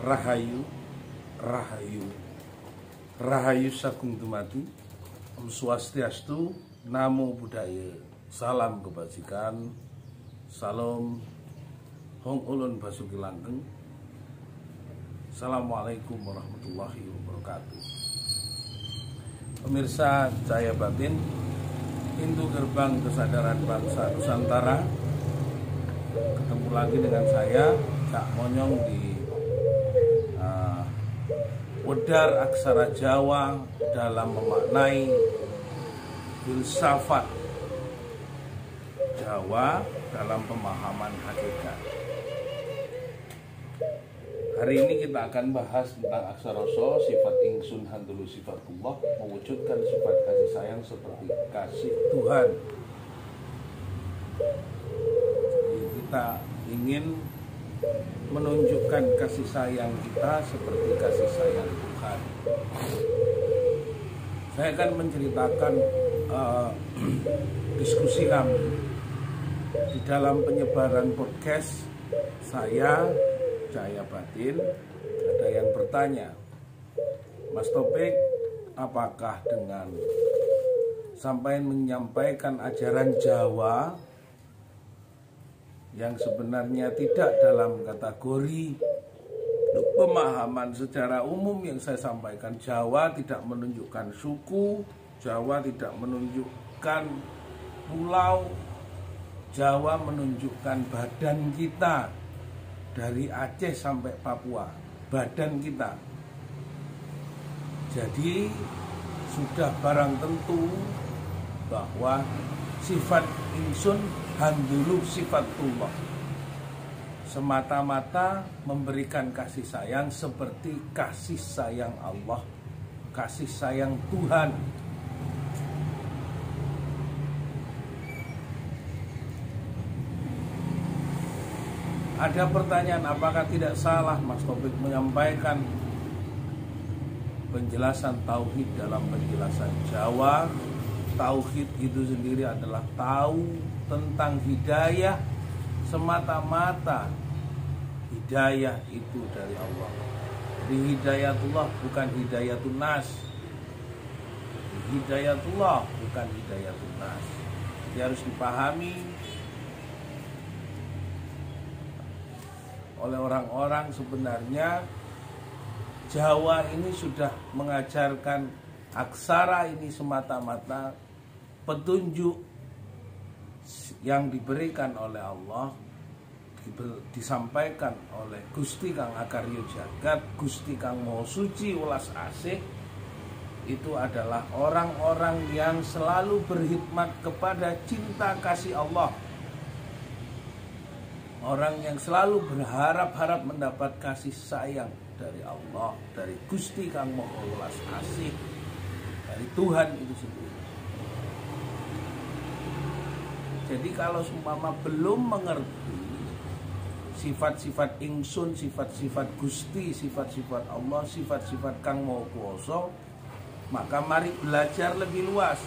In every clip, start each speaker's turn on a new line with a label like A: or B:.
A: Rahayu, Rahayu, Rahayu Sagung Dumadi, Om Swastiastu, Namo Buddhaya, Salam Kebajikan, Salam Hong Ulun Basuki Langgeng. Assalamualaikum warahmatullahi wabarakatuh. Pemirsa Cahaya Batin, pintu gerbang kesadaran bangsa Nusantara. Ketemu lagi dengan saya, Cak Monyong, di Wedar Aksara Jawa dalam memaknai filsafat Jawa dalam pemahaman hakikat. Hari ini kita akan bahas tentang aksara-so, sifat ingsun handulu sifatullah, mewujudkan sifat kasih sayang seperti kasih Tuhan. Jadi kita ingin menunjukkan kasih sayang kita seperti kasih sayang Tuhan. Saya akan menceritakan diskusi kami di dalam penyebaran podcast saya, Cahaya Batin. Ada yang bertanya, Mas Topik, apakah dengan sampai menyampaikan ajaran Jawa yang sebenarnya tidak dalam kategori pemahaman secara umum yang saya sampaikan, Jawa tidak menunjukkan suku, Jawa tidak menunjukkan pulau, Jawa menunjukkan badan kita dari Aceh sampai Papua, badan kita. Jadi sudah barang tentu bahwa sifat ingsun handulu sifatullah, semata-mata memberikan kasih sayang seperti kasih sayang Allah, kasih sayang Tuhan. Ada pertanyaan, apakah tidak salah Mas Topik menyampaikan penjelasan tauhid dalam penjelasan Jawa? Tauhid itu sendiri adalah tahu tentang hidayah, semata-mata hidayah itu dari Allah. Jadi hidayatullah bukan hidayatun nas. Hidayatullah bukan hidayatun nas. Jadi harus dipahami oleh orang-orang. Sebenarnya Jawa ini sudah mengajarkan aksara ini semata-mata petunjuk yang diberikan oleh Allah, disampaikan oleh Gusti Kang Akarya Jagat, Gusti Kang Maha Suci Welas Asih. Itu adalah orang-orang yang selalu berkhidmat kepada cinta kasih Allah, orang yang selalu berharap-harap mendapat kasih sayang dari Allah, dari Gusti Kang Maha Welas Asih, dari Tuhan itu sendiri. Jadi kalau seumpama belum mengerti sifat-sifat ingsun, sifat-sifat Gusti, sifat-sifat Allah, sifat-sifat Kang Maha Kuwasa, maka mari belajar lebih luas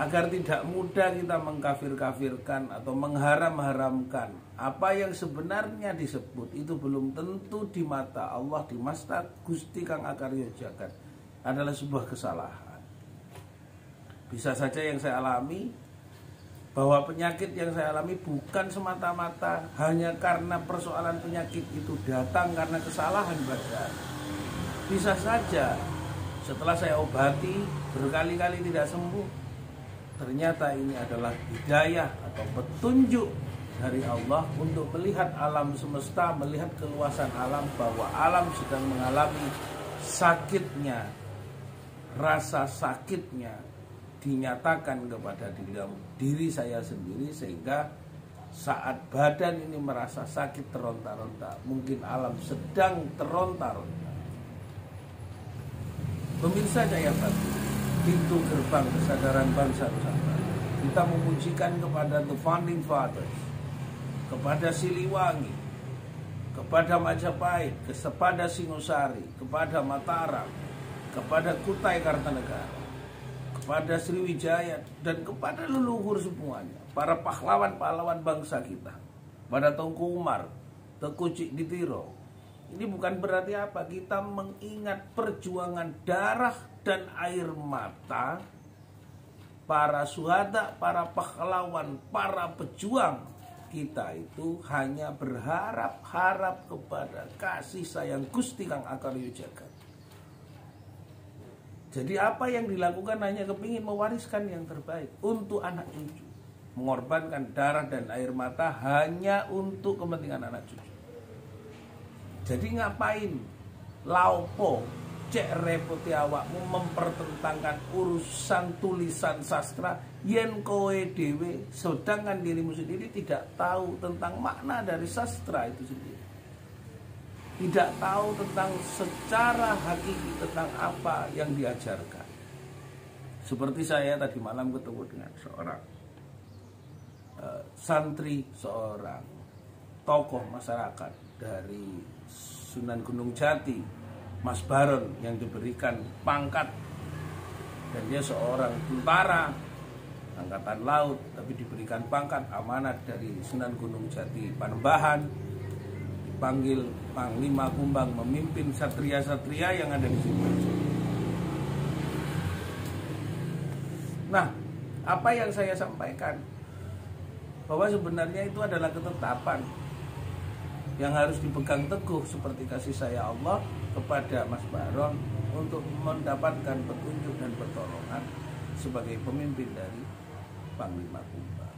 A: agar tidak mudah kita mengkafir-kafirkan atau mengharam-haramkan. Apa yang sebenarnya disebut itu belum tentu di mata Allah, di mata Gusti Kang Akarya Jagat adalah sebuah kesalahan. Bisa saja yang saya alami, bahwa penyakit yang saya alami bukan semata-mata hanya karena persoalan penyakit itu datang karena kesalahan badan. Bisa saja setelah saya obati berkali-kali tidak sembuh, ternyata ini adalah hidayah atau petunjuk dari Allah untuk melihat alam semesta, melihat keluasan alam, bahwa alam sedang mengalami sakitnya, rasa sakitnya dinyatakan kepada diri saya sendiri, sehingga saat badan ini merasa sakit teronta-ronta, mungkin alam sedang teronta-ronta. Pemirsa Cahaya Batin, pintu gerbang kesadaran bangsa Nusantara, kita memujikan kepada the founding fathers, kepada Siliwangi, kepada Majapahit, kepada Singosari, kepada Mataram, kepada Kutai Kartanegara, kepada Sriwijaya, dan kepada leluhur semuanya, para pahlawan-pahlawan bangsa kita, pada Tengku Umar, Teku Cikditiro, Ini bukan berarti apa, kita mengingat perjuangan darah dan air mata para syuhada, para pahlawan, para pejuang. Kita itu hanya berharap kepada kasih sayang Gusti Kang Akarya Jagat. Jadi apa yang dilakukan hanya kepingin mewariskan yang terbaik untuk anak cucu. Mengorbankan darah dan air mata hanya untuk kepentingan anak cucu. Jadi ngapain laupo cek repoti awakmu mempertentangkan urusan tulisan sastra yen kowe dewe, sedangkan dirimu sendiri tidak tahu tentang makna dari sastra itu sendiri, tidak tahu tentang secara hakiki tentang apa yang diajarkan. Seperti saya tadi malam ketemu dengan seorang santri, seorang tokoh masyarakat dari Sunan Gunung Jati, Mas Baron, yang diberikan pangkat, dan dia seorang tentara angkatan laut, tapi diberikan pangkat amanat dari Sunan Gunung Jati Panembahan, dipanggil Panglima Kumbang memimpin satria-satria yang ada di sini. Nah, apa yang saya sampaikan, bahwa sebenarnya itu adalah ketetapan yang harus dipegang teguh seperti kasih saya Allah kepada Mas Baron untuk mendapatkan petunjuk dan pertolongan sebagai pemimpin dari Panglima Kumbang.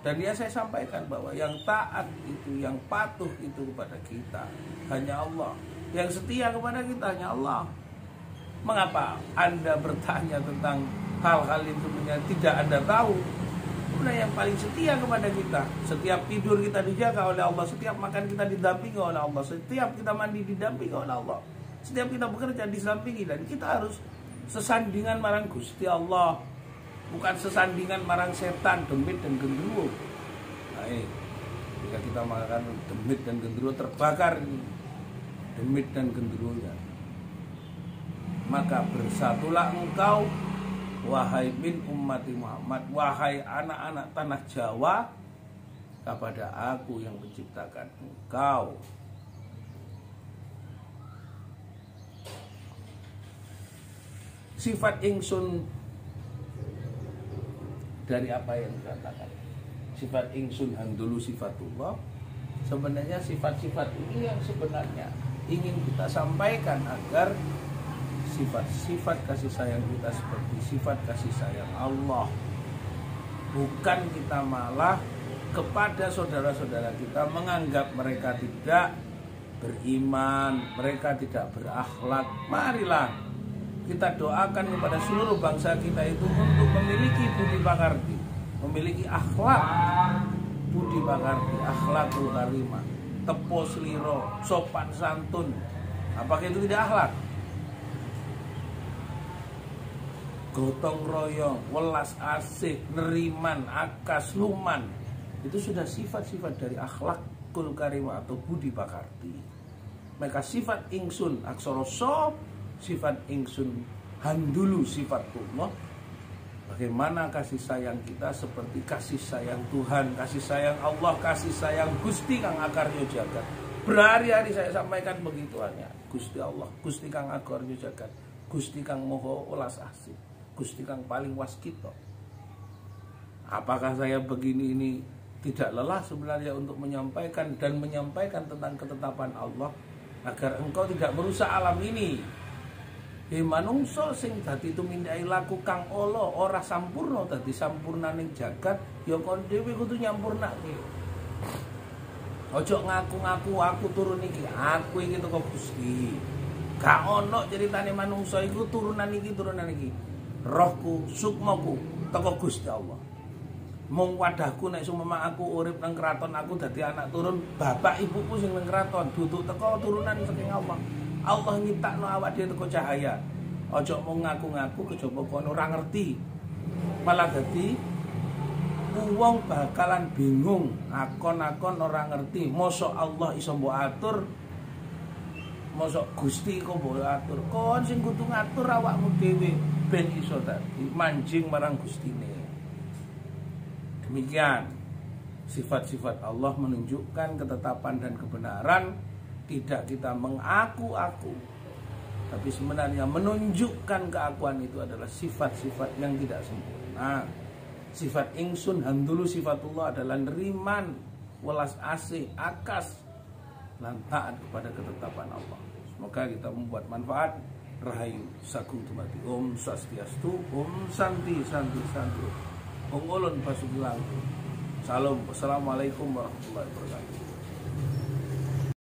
A: Dan ya saya sampaikan bahwa yang taat itu, yang patuh itu kepada kita hanya Allah. Yang setia kepada kita hanya Allah. Mengapa Anda bertanya tentang hal-hal itu tidak Anda tahu? Yang paling setia kepada kita, setiap tidur kita dijaga oleh Allah, setiap makan kita didampingi oleh Allah, setiap kita mandi didampingi oleh Allah, setiap kita bekerja didampingi, dan kita harus sesandingan marang Gusti Allah, bukan sesandingan marang setan, demit dan genderuwo. Nah, jika kita makan demit dan genderuwo terbakar ini, demit dan genderuwonya, maka bersatulah engkau wahai min ummati Muhammad, wahai anak-anak tanah Jawa, kepada aku yang menciptakan engkau. Sifat ingsun dari apa yang dikatakan, sifat ingsun handulu sifatullah, sebenarnya sifat-sifat ini yang sebenarnya ingin kita sampaikan agar sifat-sifat kasih sayang kita seperti sifat kasih sayang Allah. Bukan kita malah kepada saudara-saudara kita menganggap mereka tidak beriman, mereka tidak berakhlak. Marilah kita doakan kepada seluruh bangsa kita itu untuk memiliki budi pakarti, memiliki akhlak budi pakarti, akhlakul karimah, tepo seliro, sopan santun. Apakah itu tidak akhlak? Gotong royong, welas asih, neriman, akas, luman, itu sudah sifat-sifat dari akhlakul karimah atau budi pakarti. Maka sifat ingsun aksara so, sifat ingsun handulu sifatullah. Bagaimana kasih sayang kita seperti kasih sayang Tuhan, kasih sayang Allah, kasih sayang Gusti Kang Akarya Jagat. Berhari-hari saya sampaikan begituannya. Gusti Allah, Gusti Kang Akarya Jagat, Gusti Kang Moho welas asih, Gusti Kang paling waskito. Apakah saya begini ini tidak lelah sebenarnya untuk menyampaikan dan menyampaikan tentang ketetapan Allah agar engkau tidak merusak alam ini. Manungsa sing dadi tumindake laku kang ala ora sampurna dadi sampurnaning jagat, ya kon dhewe kudu nyampurnake. Ojo ngaku-ngaku aku turun iki, aku iki teko Gusti. Gak ono ceritane manungsa iku turunan iki turunan iki. Rohku, sukmaku teko Gusti Allah. Mung wadahku nek sumema aku urip nang kraton, aku dadi anak turun bapak ibuku sing nang kraton, dudu teko turunan saking Allah. Allah nyiptakno awak dhewe teko cahaya. Aja mung ngaku-ngaku kejaba kono ora ngerti. Malah dadi wong bakalan bingung, akon-akon ora ngerti. Mosok Allah iso mbok atur, mosok Gusti kok mbok atur. Kon sing kudu ngatur awakmu dhewe ben iso dadi manjing marang Gustine. Demikian sifat-sifat Allah menunjukkan ketetapan dan kebenaran Tidak kita mengaku-aku, tapi sebenarnya menunjukkan keakuan itu adalah sifat-sifat yang tidak sempurna. Sifat ingsun handulu sifatullah adalah neriman, welas asih, akas, lan taat kepada ketetapan Allah. Semoga kita membuat manfaat. Rahayu Sagung Dumadi. Om Swastiastu, Om Santi Santi Santi, Om Ulun Pasugilang. Salam. Wassalamualaikum warahmatullahi wabarakatuh.